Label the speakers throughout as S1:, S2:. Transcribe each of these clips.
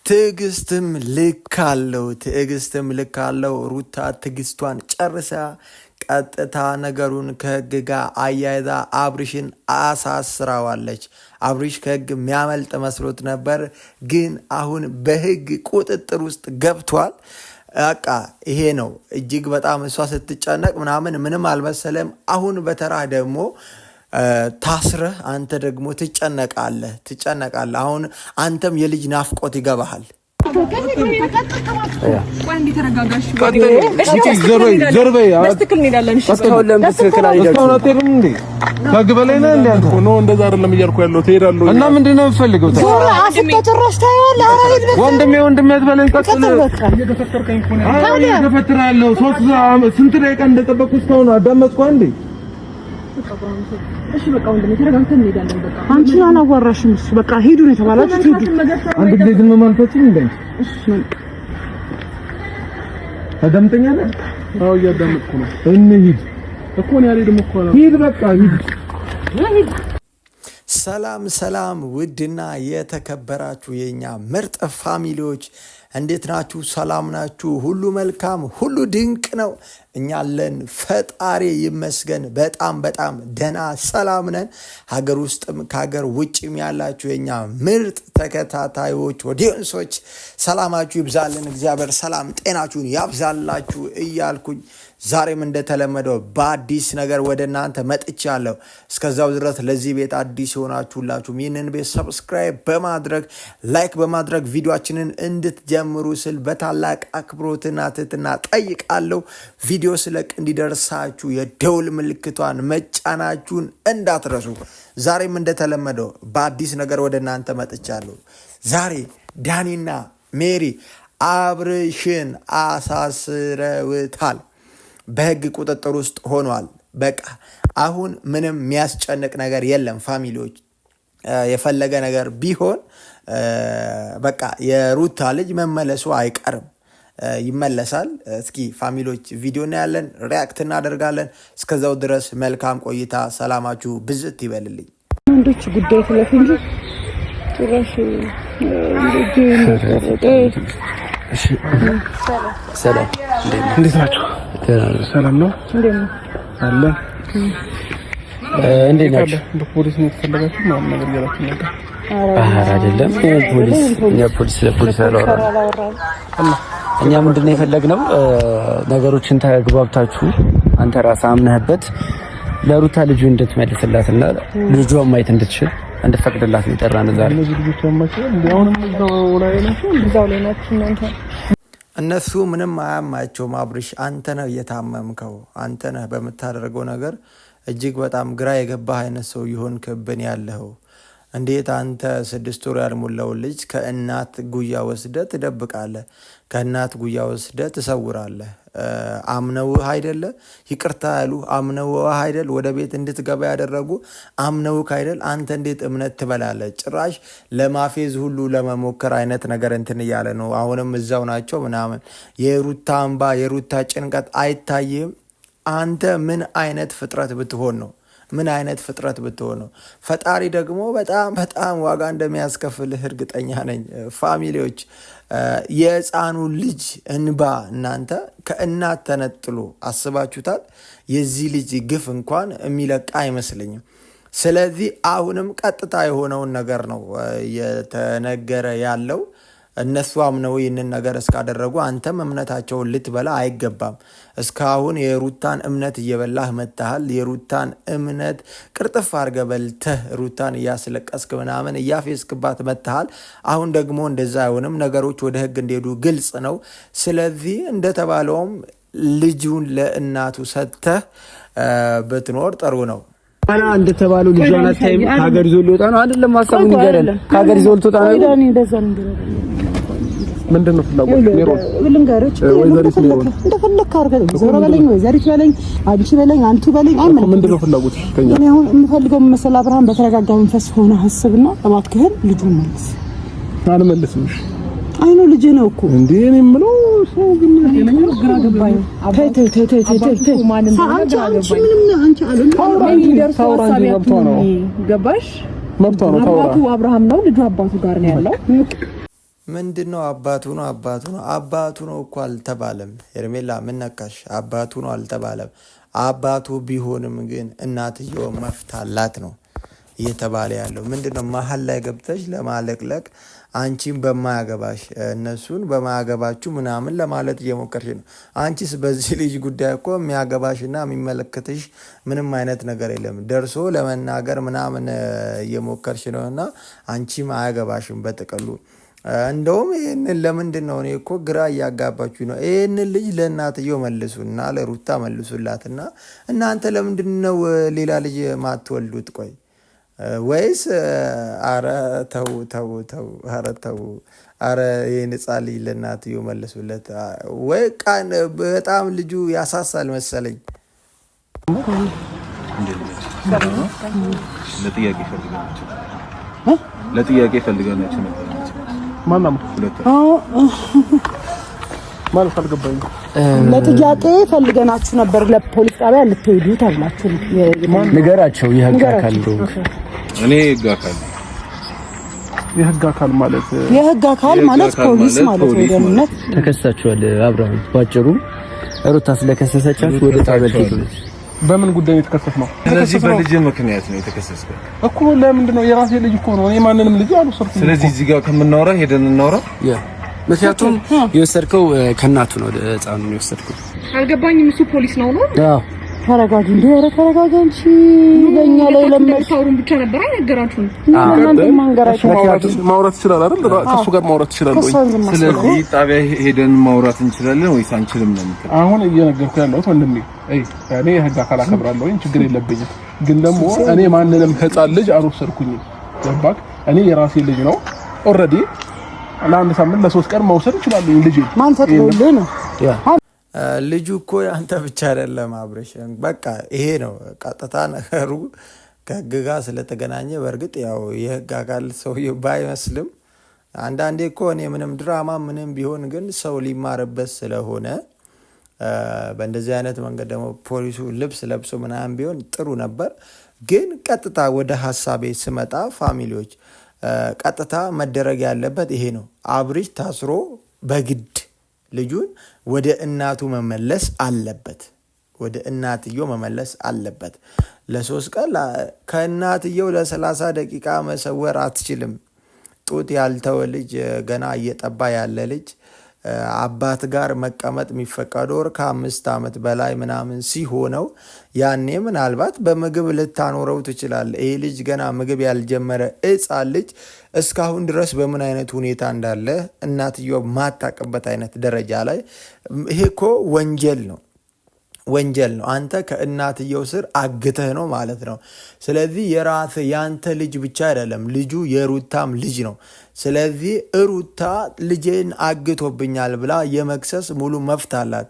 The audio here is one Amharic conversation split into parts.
S1: ትዕግስትም ልካለው ሩታ ትዕግስቷን ጨርሳ ቀጥታ ነገሩን ከህግ ጋር አያይዛ አብርሽን አሳስራዋለች። አብርሽ ከህግ የሚያመልጥ መስሎት ነበር፣ ግን አሁን በህግ ቁጥጥር ውስጥ ገብቷል። በቃ ይሄ ነው። እጅግ በጣም እሷ ስትጨነቅ ምንም አልመሰለም። አሁን በተራ ደግሞ ታስረህ አንተ ደግሞ ትጨነቃለህ። አሁን አንተም የልጅ ናፍቆት ይገባሃል።
S2: እሺ በቃ ወንድሜ ተረጋግተን እንሄዳለን። በቃ አንቺን አላወራሽም። እሱ በቃ ሄዱ ነው የተባላችሁት። ሄዱ
S3: አንድ ጊዜ ግን ማልፈጽም እንዴ?
S2: እሺ
S3: አዳምጠኛለህ?
S2: አዎ እያዳመጥኩ ነው።
S3: እንሂድ
S2: እኮ ነው ያልሄድም እኮ ነው።
S3: ሂድ በቃ ሂድ።
S1: ሰላም ውድና የተከበራችሁ የኛ ምርጥ ፋሚሊዎች እንዴት ናችሁ? ሰላም ናችሁ? ሁሉ መልካም፣ ሁሉ ድንቅ ነው። እኛ አለን፣ ፈጣሪ ይመስገን። በጣም ደህና ሰላም ነን። ሀገር ውስጥም ከሀገር ውጭም ያላችሁ የኛ ምርጥ ተከታታዮች ኦዲየንሶች ሰላማችሁ ይብዛልን። እግዚአብሔር ሰላም ጤናችሁን ያብዛላችሁ እያልኩኝ ዛሬም እንደተለመደው በአዲስ ነገር ወደ እናንተ መጥቻለሁ። እስከዛው ድረስ ለዚህ ቤት አዲስ ሆናችሁላችሁ ይህንን ቤት ሰብስክራይብ በማድረግ ላይክ በማድረግ ቪዲዮአችንን እንድትጀምሩ ስል በታላቅ አክብሮትና ትህትና ጠይቃለሁ። ቪዲዮ ስለቅ እንዲደርሳችሁ የደውል ምልክቷን መጫናችሁን እንዳትረሱ። ዛሬም እንደተለመደው በአዲስ ነገር ወደ እናንተ መጥቻለሁ። ዛሬ ዳኒና ሜሪ አብርሽን አሳስረውታል። በህግ ቁጥጥር ውስጥ ሆኗል። በቃ አሁን ምንም የሚያስጨንቅ ነገር የለም። ፋሚሊዎች የፈለገ ነገር ቢሆን በቃ የሩታ ልጅ መመለሱ አይቀርም፣ ይመለሳል። እስኪ ፋሚሊዎች ቪዲዮ እናያለን፣ ሪያክት እናደርጋለን። እስከዛው ድረስ መልካም ቆይታ። ሰላማችሁ ብዝት ይበልልኝ።
S2: ወንዶች ጉዳይ ትለፍ እንጂ ጭራሽ
S3: ሰላም እንዴት ናችሁ? ሰላም ነው አለ። እንዴት ናችሁ? በፖሊስ ነው የተፈለጋችሁ ማለት ነገር ያላችሁ ነበር?
S4: አይደለም ለፖሊስ አላወራንም። እኛ ምንድነው የፈለግነው ነገሮችን ተግባብታችሁ አንተ ራስህ አምነህበት ለሩታ ልጁ እንድትመልስላትና ልጇን ማየት እንድትችል እንድትፈቅድላት ነው የጠራን ዛሬ።
S1: እነሱ ምንም አያማቸውም። አብርሽ አንተ ነህ እየታመምከው፣ አንተ ነህ በምታደርገው ነገር እጅግ በጣም ግራ የገባህ አይነት ሰው ይሆንክብን ያለኸው። እንዴት አንተ 6 ወር ያልሞላው ልጅ ከእናት ጉያ ወስደህ ትደብቃለህ? ከእናት ጉያ ወስደህ ትሰውራለህ? አምነውህ አይደለ? ይቅርታ ያሉ አምነውህ አይደል? ወደ ቤት እንድትገባ ያደረጉ አምነውህ አይደል? አንተ እንዴት እምነት ትበላለህ? ጭራሽ ለማፌዝ ሁሉ ለመሞከር አይነት ነገር እንትን እያለ ነው። አሁንም እዛው ናቸው ምናምን። የሩታ እንባ የሩታ ጭንቀት አይታይም? አንተ ምን አይነት ፍጥረት ብትሆን ነው? ምን አይነት ፍጥረት ብትሆን ነው? ፈጣሪ ደግሞ በጣም ዋጋ እንደሚያስከፍልህ እርግጠኛ ነኝ። ፋሚሊዎች የህፃኑ ልጅ እንባ እናንተ ከእናት ተነጥሎ አስባችሁታል? የዚህ ልጅ ግፍ እንኳን የሚለቃ አይመስለኝም። ስለዚህ አሁንም ቀጥታ የሆነውን ነገር ነው የተነገረ ያለው። እነሱ አምነው ይህንን ነገር እስካደረጉ አንተም እምነታቸውን ልትበላ አይገባም። እስካሁን የሩታን እምነት እየበላህ መጥተሃል። የሩታን እምነት ቅርጥፍ አድርገህ በልተህ ሩታን እያስለቀስክ ምናምን እያፌስክባት መጥተሃል። አሁን ደግሞ እንደዛ አይሆንም። ነገሮች ወደ ህግ እንዲሄዱ ግልጽ ነው። ስለዚህ እንደተባለውም ልጁን ለእናቱ ሰጥተህ ብትኖር ጥሩ ነው።
S4: አና እንደተባለው ልጇን አታይም? ሀገር ይዞ ሊወጣ ነው አይደለም? ሀሳቡን ይገረል። ሀገር ይዞ ሊወጣ ነው አይደል?
S3: ምንድነው ፍላጎት? ሜሮን
S2: ልንገርህ፣ እንደፈለክ አድርገህ ዞሮ በለኝ ወይ ዘሪት በለኝ አንቺ በለኝ አንቱ በለኝ።
S3: ምንድነው ፍላጎት?
S2: እኔ አሁን የምፈልገው መሰል አብርሃም በተረጋጋ መንፈስ ሆነ ሐስብና እባክህን ልጁን መልስ።
S3: አልመልስም።
S2: አይኑ ልጅ ነው እኮ እንዴ? እኔ የምለው ሰው ግን ግራ ገባኝ። ተይ ማንም አንቺ ምንም አንቺ
S3: ገባሽ?
S2: አባቱ አብርሃም ነው፣ ልጁ አባቱ ጋር ነው ያለው።
S1: ምንድነው አባቱ ነው እኮ አልተባለም። ሄርሜላ ምን ነካሽ? አባቱ ነው አልተባለም። አባቱ ቢሆንም ግን እናትየው መፍታላት ነው እየተባለ ያለው። ምንድነው መሀል ላይ ገብተሽ ለማለቅለቅ አንቺን በማያገባሽ እነሱን በማያገባችሁ ምናምን ለማለት እየሞከርሽ ነው። አንቺስ በዚህ ልጅ ጉዳይ እኮ የሚያገባሽና የሚመለከትሽ ምንም አይነት ነገር የለም። ደርሶ ለመናገር ምናምን እየሞከርሽ ነው እና አንቺም አያገባሽም በጥቅሉ። እንደውም ይህንን ለምንድን ነው እኔ እኮ ግራ እያጋባችሁ ነው። ይህንን ልጅ ለእናትየው መልሱና ለሩታ መልሱላትና እናንተ ለምንድን ነው ሌላ ልጅ ማትወልዱት? ቆይ ወይስ አረ ተው፣ አረ ተው፣ አረ ይህን ሕፃን ልጅ ለእናትየው መልሱለት። ወይ ቃን በጣም ልጁ ያሳሳል መሰለኝ።
S5: ለጥያቄ ፈልገናቸው ነበር።
S3: ማለት አልገባኝም።
S2: ለጥያቄ ፈልገናችሁ ነበር። ለፖሊስ ጣቢያ ልትሄዱ ተብላችሁ
S4: ንገራቸው። የህግ አካል
S5: እኔ የህግ አካል
S2: ማለት ፖሊስ ማለት ነው። ደህንነት
S4: ተከሳችኋል። አብርሃም ባጭሩ ሩታ ስለከሰሰቻችሁ ወደ ጣቢያ ሄዱ።
S3: በምን ጉዳይ ነው የተከሰስነው?
S5: ስለዚህ በልጅ ምክንያት ነው የተከሰስከው
S3: እኮ። ለምንድን ነው? የራሴ ልጅ እኮ ነው። እኔ ማንንም ልጅ አልወሰድኩም።
S5: ስለዚህ እዚህ ጋር ከምናወራ ሄደን እናወራ።
S4: ምክንያቱም የወሰድከው ከእናቱ ነው። ህፃኑን የወሰድከው
S6: አልገባኝም። እሱ ፖሊስ ነው ነው?
S2: አዎ። ተረጋጊ እንዴ! ኧረ ተረጋጊ አንቺ። ለኛ ላይ
S6: ለምታወሩን ብቻ ነበር አይነገራችሁም?
S2: እናንተ ማንገራችሁ
S3: ማውራት ይችላል አይደል? ከሱ ጋር ማውራት ይችላል ወይ?
S5: ስለዚህ ጣቢያ ሄደን ማውራት እንችላለን ወይስ አንችልም ነው የምትለው?
S3: አሁን እየነገርኩ ያለሁት ወንድሜ፣ እኔ የህግ አካል አከብራለሁ፣ ችግር የለብኝም። ግን ደግሞ እኔ ማንንም ህፃን ልጅ አልወሰድኩኝም። ገባክ? እኔ የራሴ ልጅ ነው። ኦልሬዲ ለአንድ ሳምንት ለ3 ቀን መውሰድ ይችላል ልጅ። ማን ፈቅዶልህ ነው?
S1: ልጁ እኮ አንተ ብቻ አይደለም አብረሽ። በቃ ይሄ ነው ቀጥታ ነገሩ ከህግ ጋር ስለተገናኘ። በእርግጥ ያው የህግ አካል ሰውዬው ባይመስልም አንዳንዴ እኮ እኔ ምንም ድራማ ምንም ቢሆን ግን ሰው ሊማርበት ስለሆነ በእንደዚህ አይነት መንገድ ደግሞ ፖሊሱ ልብስ ለብሶ ምናምን ቢሆን ጥሩ ነበር። ግን ቀጥታ ወደ ሀሳቤ ስመጣ ፋሚሊዎች፣ ቀጥታ መደረግ ያለበት ይሄ ነው። አብርሽ ታስሮ በግድ ልጁን ወደ እናቱ መመለስ አለበት። ወደ እናትየው መመለስ አለበት። ለ3 ቀን ከእናትየው ለ30 ደቂቃ መሰወር አትችልም። ጡት ያልተወ ልጅ፣ ገና እየጠባ ያለ ልጅ አባት ጋር መቀመጥ የሚፈቀደው ከ5 ዓመት በላይ ምናምን ሲሆነው ያኔ ምናልባት በምግብ ልታኖረው ትችላል። ይህ ልጅ ገና ምግብ ያልጀመረ ሕፃን ልጅ እስካሁን ድረስ በምን አይነት ሁኔታ እንዳለ እናትየው ማታቅበት አይነት ደረጃ ላይ ይሄ እኮ ወንጀል ነው። አንተ ከእናትየው ስር አግተህ ነው ማለት ነው። ስለዚህ ያንተ ልጅ ብቻ አይደለም፣ ልጁ የሩታም ልጅ ነው። ስለዚህ ሩታ ልጄን አግቶብኛል ብላ የመክሰስ ሙሉ መብት አላት።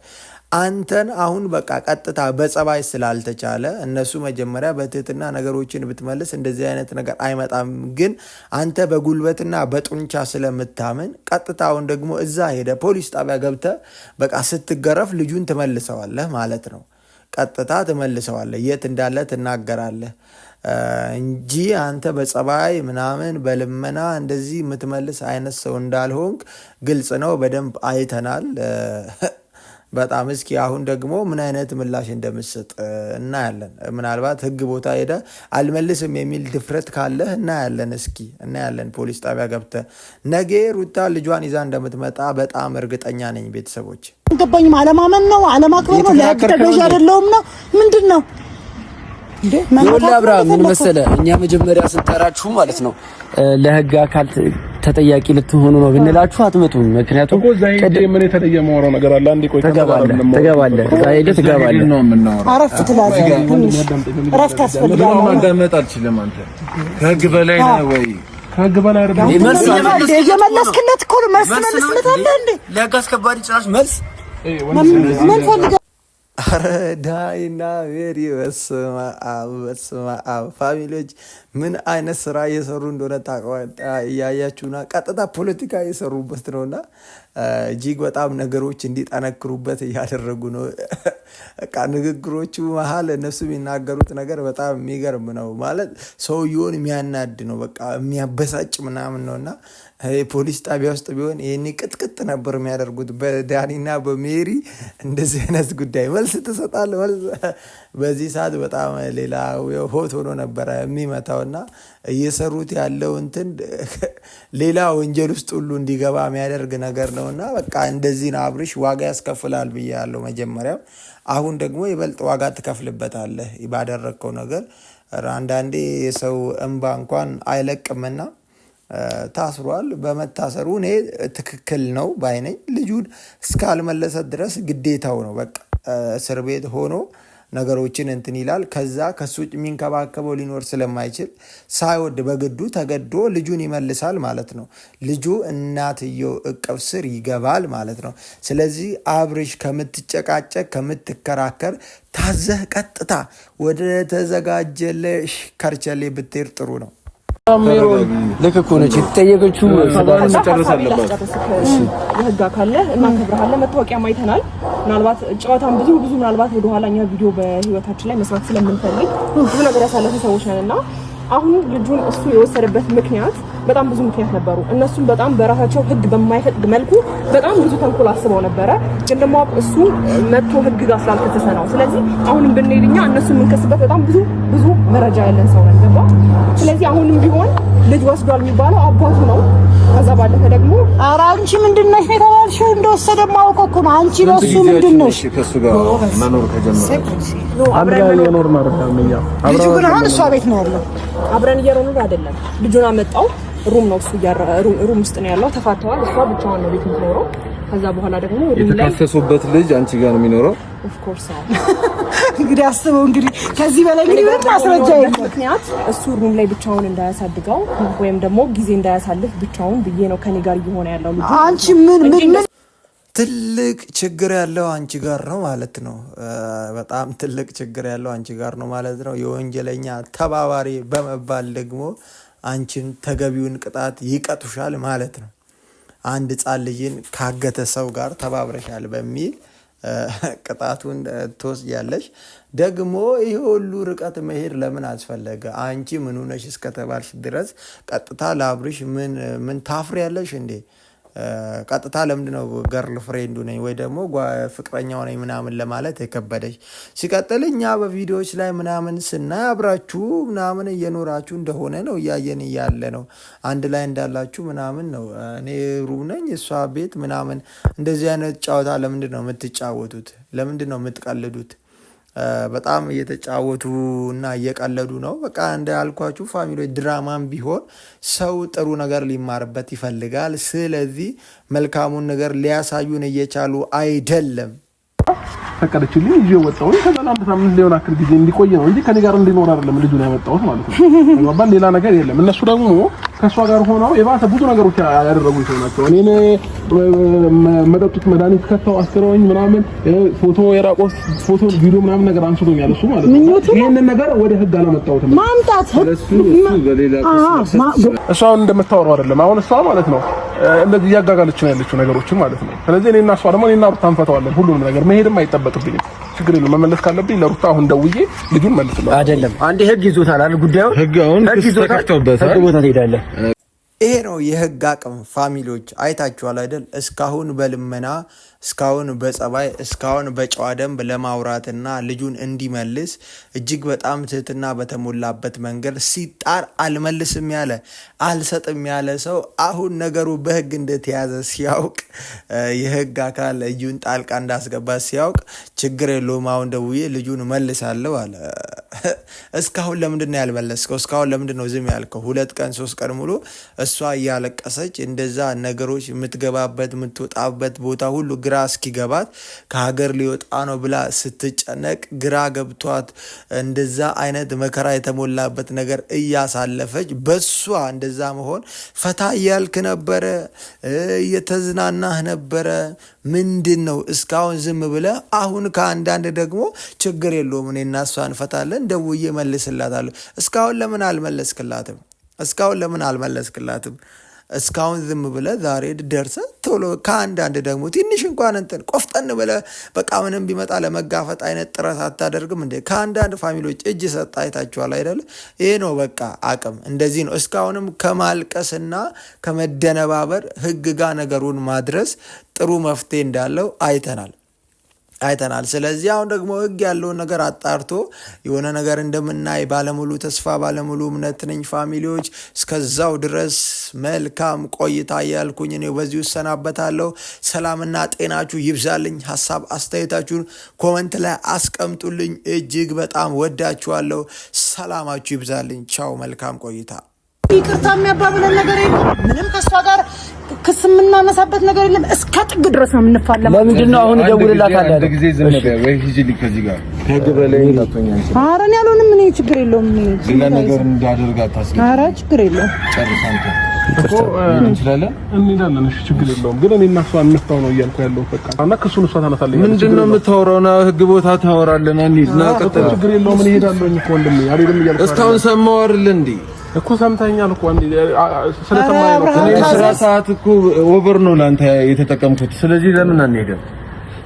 S1: አንተን አሁን በቃ ቀጥታ በጸባይ ስላልተቻለ እነሱ መጀመሪያ በትህትና ነገሮችን ብትመልስ እንደዚህ አይነት ነገር አይመጣም። ግን አንተ በጉልበትና በጡንቻ ስለምታምን ቀጥታውን ደግሞ እዛ ሄደ ፖሊስ ጣቢያ ገብተ በቃ ስትገረፍ ልጁን ትመልሰዋለህ ማለት ነው። ቀጥታ ትመልሰዋለህ፣ የት እንዳለ ትናገራለህ እንጂ አንተ በጸባይ ምናምን በልመና እንደዚህ የምትመልስ አይነት ሰው እንዳልሆንክ ግልጽ ነው። በደንብ አይተናል። በጣም እስኪ አሁን ደግሞ ምን አይነት ምላሽ እንደምትሰጥ እናያለን። ምናልባት ህግ ቦታ ሄደ አልመልስም የሚል ድፍረት ካለህ እናያለን። ፖሊስ ጣቢያ ገብተህ ነገ ሩታ ልጇን ይዛ እንደምትመጣ በጣም እርግጠኛ ነኝ። ቤተሰቦች
S2: ገባኝም። አለማመን ነው አለማክበር ነው። ለህግ ተገዥ አይደለሁም ነው ምንድን ነው እንዴ?
S4: አብርሃም ምን መሰለህ፣ እኛ መጀመሪያ ስንጠራችሁ ማለት ነው ለህግ አካል ተጠያቂ ልትሆኑ ነው ብንላችሁ አትመጡም። ምክንያቱም
S3: ምን የተለየ ማወራው ነገር አለ? አንዴ ቆይ
S4: ትገባለህ።
S2: አረፍ ትላለህ። እረፍት ያስፈልጋል።
S5: ማዳመጥ አልችልም። አንተ ከህግ በላይ ነህ ወይ?
S3: ከህግ በላይ አይደለም።
S2: እየመለስክለት እኮ ነው። መልስለት አለ እንዴ?
S4: ለህግ አስከባሪ ጭራሽ መልስ
S2: ምን ፈልገህ?
S1: አረ ዳይና ቬሪ በስመ አብ ፋሚሊዎች ምን አይነት ስራ እየሰሩ እንደሆነ እያያችሁና ቀጥታ ፖለቲካ እየሰሩበት ነውና እጅግ በጣም ነገሮች እንዲጠነክሩበት እያደረጉ ነው። በቃ ንግግሮቹ መሀል እነሱ የሚናገሩት ነገር በጣም የሚገርም ነው። ማለት ሰውየውን የሚያናድ ነው፣ በቃ የሚያበሳጭ ምናምን ነው። እና ፖሊስ ጣቢያ ውስጥ ቢሆን ይህኔ ቅጥቅጥ ነበር የሚያደርጉት። በዳኒና በሜሪ እንደዚህ አይነት ጉዳይ መልስ ትሰጣለህ መልስ። በዚህ ሰዓት በጣም ሌላ ሆት ሆኖ ነበረ የሚመታውና እየሰሩት ያለው እንትን ሌላ ወንጀል ውስጥ ሁሉ እንዲገባ የሚያደርግ ነገር ነውና በቃ እንደዚህ ነው። አብርሽ ዋጋ ያስከፍላል ብዬ ያለው መጀመሪያም፣ አሁን ደግሞ ይበልጥ ዋጋ ትከፍልበታለህ ባደረግከው ነገር። አንዳንዴ የሰው እንባ እንኳን አይለቅምና ታስሯል። በመታሰሩ እኔ ትክክል ነው ባይነኝ። ልጁን እስካልመለሰ ድረስ ግዴታው ነው በቃ እስር ቤት ሆኖ ነገሮችን እንትን ይላል። ከዛ ከሱ ውጭ የሚንከባከበው ሊኖር ስለማይችል ሳይወድ በግዱ ተገዶ ልጁን ይመልሳል ማለት ነው። ልጁ እናትየው እቅፍ ስር ይገባል ማለት ነው። ስለዚህ አብርሽ ከምትጨቃጨቅ ከምትከራከር ታዘህ ቀጥታ ወደ ተዘጋጀለሽ ከርቸሌ ብትሄድ ጥሩ ነው።
S4: ልክ እኮ ነች የተጠየቀችው።
S5: መጨረስ አለባት።
S6: የህግ አካል እናከብርሃለን። መታወቂያ ማይተናል። ምናልባት ጨዋታን ብዙ ምናልባት ወደኋላ እኛ ቪዲዮ በህይወታችን ላይ መስራት ስለምንፈልግ ብዙ ነገር ያሳለፉ ሰዎች ነንና አሁን ልጁን እሱ የወሰደበት ምክንያት በጣም ብዙ ምክንያት ነበሩ። እነሱም በጣም በራሳቸው ህግ በማይፈቅድ መልኩ በጣም ብዙ ተንኮል አስበው ነበረ። ግን ደግሞ እሱ መጥቶ ህግ ጋር ስላልከሰሰ ነው። ስለዚህ አሁንም ብንሄድኛ እነሱ የምንከስበት በጣም ብዙ መረጃ ያለን ሰው ነን ገባ። ስለዚህ አሁንም ቢሆን ልጅ ወስዷል የሚባለው አባቱ ነው። ከዛ ባለፈ ደግሞ
S2: ኧረ አንቺ ምንድነሽ የተባልሽው? እንደወሰደ ማውቀ እኮ ነው። አንቺ ለሱ ምንድነሽ?
S5: ከሱ ጋር መኖር ከጀመረ
S3: አብረን የኖር ማለት ነው።
S2: ልጁ ግን አሁን እሷ ቤት ነው ያለው።
S6: አብረን እየኖርን አይደለም። ልጁን አመጣው ሩም ነው እሱ ሩም ውስጥ ነው ያለው። ተፋተዋል። እሷ ብቻዋን ነው ቤት የምትኖረው። ከዛ በኋላ ደግሞ
S5: የተካሰሱበት ልጅ አንቺ ጋር ነው የሚኖረው።
S6: ኦፍ ኮርስ
S2: እንግዲህ አስበው እንግዲህ ከዚህ በላይ እንግዲህ ምን ማስረጃ የለም።
S6: ምክንያት እሱ ሩም ላይ ብቻውን እንዳያሳድገው ወይም ደግሞ ጊዜ እንዳያሳልፍ ብቻውን ብዬ ነው ከኔ ጋር እየሆነ ያለው ልጅ።
S2: አንቺ ምን
S1: ትልቅ ችግር ያለው አንቺ ጋር ነው ማለት ነው። በጣም ትልቅ ችግር ያለው አንቺ ጋር ነው ማለት ነው። የወንጀለኛ ተባባሪ በመባል ደግሞ አንቺን ተገቢውን ቅጣት ይቀጡሻል ማለት ነው። አንድ ሕፃን ልጅን ካገተ ሰው ጋር ተባብረሻል በሚል ቅጣቱን ትወስጃለሽ። ደግሞ ይሄ ሁሉ ርቀት መሄድ ለምን አስፈለገ? አንቺ ምን ሆነሽ እስከተባልሽ ድረስ ቀጥታ ለአብርሽ ምን ታፍሪያለሽ እንዴ? ቀጥታ ለምንድነው ገርል ፍሬንዱ ነኝ ወይ ደግሞ ፍቅረኛው ነኝ ምናምን ለማለት የከበደሽ? ሲቀጥል እኛ በቪዲዮዎች ላይ ምናምን ስናይ አብራችሁ ምናምን እየኖራችሁ እንደሆነ ነው እያየን እያለ ነው። አንድ ላይ እንዳላችሁ ምናምን ነው። እኔ ሩም ነኝ እሷ ቤት ምናምን። እንደዚህ አይነት ጨዋታ ለምንድን ነው የምትጫወቱት? ለምንድን ነው የምትቀልዱት? በጣም እየተጫወቱ እና እየቀለዱ ነው። በቃ እንዳልኳችሁ ፋሚሊዎች ድራማም ቢሆን ሰው ጥሩ ነገር ሊማርበት ይፈልጋል። ስለዚህ መልካሙን ነገር ሊያሳዩን እየቻሉ አይደለም።
S3: ፈቀደችልኝ ይዤ ወጣሁኝ። ከዛ አንድ ሳምንት ሊሆን አክል ጊዜ እንዲቆይ ነው እንጂ ከኔ ጋር እንዲኖር አይደለም ልጁን ያመጣሁት ማለት ነው። ባባል ሌላ ነገር የለም። እነሱ ደግሞ ከሷ ጋር ሆነው የባሰ ብዙ ነገሮች ያደረጉ ሰው ናቸው። እኔን መጠጡት መድኃኒት ከተው አስረውኝ ምናምን ፎቶ የራቆት ፎቶ ቪዲዮ ምናምን ነገር አንስቶኛል እሱ ማለት ነው። ይሄንን ነገር ወደ ህግ አላመጣሁትም።
S2: ማምጣት
S3: እሷ እንደምታወራው አይደለም። አሁን እሷ ማለት ነው እንደዚህ እያጋጋለች ነው ያለችው ነገሮችን ማለት ነው። ስለዚህ እኔና እሷ ደግሞ እኔና ሩታ እንፈታዋለን ሁሉንም ነገር። መሄድም አይጠበቅብኝም። ችግር የለም። መመለስ ካለብኝ ለሩታ አሁን ደውዬ ልጁን መልስልኝ።
S4: አይደለም አንዴ ህግ ይዞታል አይደል? ጉዳዩ
S5: ህግ አሁን
S4: ተከፍቶበታል። ህግ ቦታ ትሄዳለህ።
S1: ይሄ ነው የህግ አቅም። ፋሚሊዎች አይታችኋል አይደል? እስካሁን በልመና እስካሁን በጸባይ እስካሁን በጨዋ ደንብ ለማውራትና ልጁን እንዲመልስ እጅግ በጣም ትህትና በተሞላበት መንገድ ሲጣር አልመልስም ያለ አልሰጥም ያለ ሰው አሁን ነገሩ በህግ እንደተያዘ ሲያውቅ የህግ አካል እጁን ጣልቃ እንዳስገባ ሲያውቅ ችግር የለውም አሁን ደውዬ ልጁን መልሳለሁ አለ። እስካሁን ለምንድን ነው ያልመለስከው? እስካሁን ለምንድን ነው ዝም ያልከው? 2 ቀን 3 ቀን ሙሉ እሷ እያለቀሰች እንደዛ ነገሮች የምትገባበት የምትወጣበት ቦታ ሁሉ ግራ እስኪገባት ከሀገር ሊወጣ ነው ብላ ስትጨነቅ ግራ ገብቷት እንደዛ አይነት መከራ የተሞላበት ነገር እያሳለፈች በሷ እንደዛ መሆን ፈታ እያልክ ነበረ፣ እየተዝናናህ ነበረ። ምንድን ነው እስካሁን ዝም ብለህ? አሁን ከአንዳንድ ደግሞ ችግር የለውም እኔና እሷ እንፈታለን ደውዬ መልስላታለሁ። እስካሁን ለምን አልመለስክላትም? እስካሁን ለምን አልመለስክላትም? እስካሁን ዝም ብለህ ዛሬ ደርሰህ ቶሎ ከአንዳንድ ደግሞ ትንሽ እንኳን እንትን ቆፍጠን ቆፍጠን ብለህ በቃ ምንም ቢመጣ ለመጋፈጥ አይነት ጥረት አታደርግም እንዴ? ከአንዳንድ ፋሚሊዎች እጅ ሰጣ አይታችኋል አይደለ? ይሄ ነው በቃ አቅም። እንደዚህ ነው። እስካሁንም ከማልቀስና ከመደነባበር ህግ ጋር ነገሩን ማድረስ ጥሩ መፍትሄ እንዳለው አይተናል። ስለዚህ አሁን ደግሞ ህግ ያለውን ነገር አጣርቶ የሆነ ነገር እንደምናይ ባለሙሉ ተስፋ ባለሙሉ እምነት ነኝ። ፋሚሊዎች እስከዛው ድረስ መልካም ቆይታ ያልኩኝ እኔ በዚሁ እሰናበታለሁ። ሰላምና ጤናችሁ ይብዛልኝ። ሀሳብ አስተያየታችሁን ኮመንት ላይ አስቀምጡልኝ። እጅግ በጣም ወዳችኋለሁ። ሰላማችሁ ይብዛልኝ። ቻው። መልካም ቆይታ።
S2: ይቅርታ የሚያባብለን ነገር የለም። ምንም ከሷ ጋር ክስ የምናነሳበት ነገር የለም። እስከ ጥግ ድረስ ነው የምንፋለመው።
S4: ለምንድን ነው አሁን እደውልላታለሁ?
S5: አንድ ጊዜ ዝም በይ ወይ ሂጂልኝ ከዚህ ጋር ከህግ በላይ እንዳትሆኛለሽ።
S2: ኧረ እኔ አልሆንም። እኔ ችግር የለውም።
S5: ሌላ ነገር እንዳደርግ አታስቢ።
S2: ኧረ ችግር የለውም።
S5: ጨርስ አንተ እኮ እንችላለን
S3: እንሄዳለን። እሺ ችግር የለውም። ግን እኔ እና እሷ እንፍታው ነው እያልኩ ያለው በቃ እና ክሱን እሷ ታነሳለች።
S5: ምንድን ነው የምታወራው? ና ህግ ቦታ ታወራለህ። ና እንሂድ። ና ቀጥል።
S3: ችግር የለውም። እሄዳለሁ እኮ ወንድሜ አልሄድም እያልኩ
S5: እስካሁን ሰማሁ አይደል እንዴ?
S3: እኮ ሰምተኛል እኮ አንዴ ስለሰማኝ ነው።
S5: እኔ ስራ ሰዓት እኮ ኦቨር ነው ላንተ የተጠቀምኩት። ስለዚህ ለምን አንሄድም?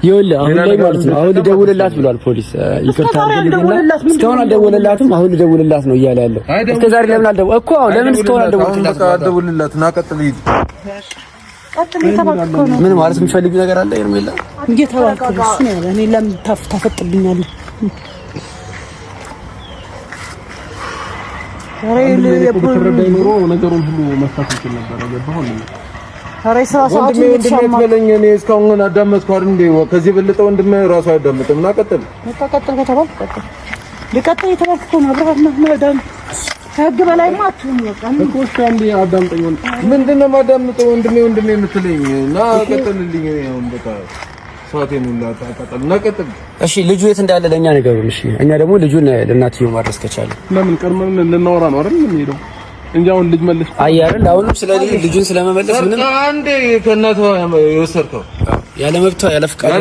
S4: ይኸውልህ አሁን ላይ ማለት ነው አሁን ልደውልላት ብሏል ፖሊስ። ይቅርታ አድርግልኝና እስካሁን አልደወለላትም። አሁን ልደውልላት ነው እያለ ያለው። እስከ ዛሬ ለምን አልደወለ እኮ አሁን ለምን እስካሁን አልደወልላት?
S5: አልደውልላት። ና ቀጥል። ሂድ።
S4: ምን ማለት የምፈልጊው ነገር አለ ሄርሜላ?
S2: እየተባልኩ ነው እሱ ነው ያለ። እኔ ለምን ታፈጥብኛለህ?
S3: የተረዳኝ ኑሮ ነገሩን ሁሉ መፍታት ይችል ነበር። ገባሁ ነው
S5: ወንድሜ እኔ እስካሁን አዳመጥኩ አይደል እንዴ? ከዚህ በለጠ ወንድሜ ራሱ አያዳምጥም። ና ቀጥል።
S2: ቀጥል ከተባልኩ ቀጥል። ልቀጥል የተባልኩ ነው። አብረን ማዳም ከህግ በላይማ አትሁን። በቃ
S3: እኮ እሺ አንዴ አዳምጠኝ።
S5: ምንድን ነው የማዳምጠው? ወንድሜ የምትለኝ ና ቀጥልልኝ። አሁን በቃ ሰዓቴን ሁላ ታቀጥል። ና ቀጥል።
S4: እሺ ልጁ የት እንዳለ ለኛ ነገሩን። እሺ እኛ ደግሞ ልጁን ለእናትየው ማድረስ ከቻለ
S3: ለምን ቀድመን ልናወራ ነው አይደል የምንሄደው እንጂ አሁን ልጅ መልስ
S4: አይደል? አሁንም ስለዚህ ልጁን ስለመመለስ ምንም
S5: አንዴ ከእናቷ የወሰድከው
S4: ያለ መብቷ ያለ ፍቃድ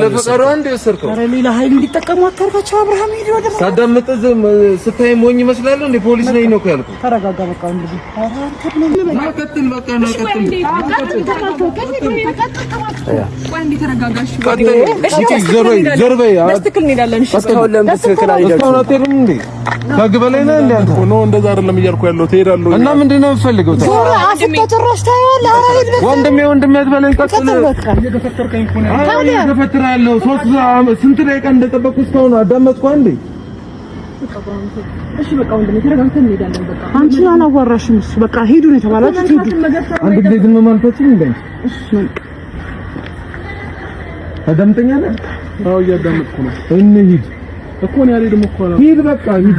S5: አንዴ የወሰድከው።
S2: ኧረ ሌላ ኃይል እንዲጠቀሙ አታርጋቸው። አብርሃም ሄዶ ወደ
S5: ሳዳምጥ ስታይ ሞኝ ይመስላለሁ እንዴ? ፖሊስ ነኝ ነው ያልኩት።
S2: ተረጋጋ በቃ እንዴ።
S5: ና ቀጥል። በቃ ና ቀጥል። ዘርበይ
S6: በትክክል እንሄዳለን። እሺ
S4: እስካሁን ለምን በትክክል
S5: እስካሁን አትሄድም እንዴ? ከህግ በላይ ነህ እንዴ አንተ?
S3: ነው እንደዛ አይደለም እያልኩ ያለው ትሄዳለሁ።
S5: እና ምንድን ነው የምፈልገው? ወንድሜ አትበለኝ። ቀጥል።
S3: እየተፈከርከኝ እኮ ነው።
S5: እየተፈተራለሁ። ስንት ደቂቃ እንደጠበቅኩ እስካሁን አዳመጥኩ አንዴ።
S6: እሺ በቃ ወንድሜ ተረጋግተን እንሄዳለን። በቃ
S2: አንቺን አላዋራሽም። እሱ በቃ ሂዱ ነው የተባላችሁ። ሂዱ።
S5: አንድ ጊዜ ግን ማንተችን እንዴ? አዳምጠኛለህ?
S3: አዎ እያዳመጥኩ ነው።
S5: እንሂድ
S3: እኮ ነው ያለ ደግሞ እኮ ነው።
S5: ሂድ በቃ ሂድ።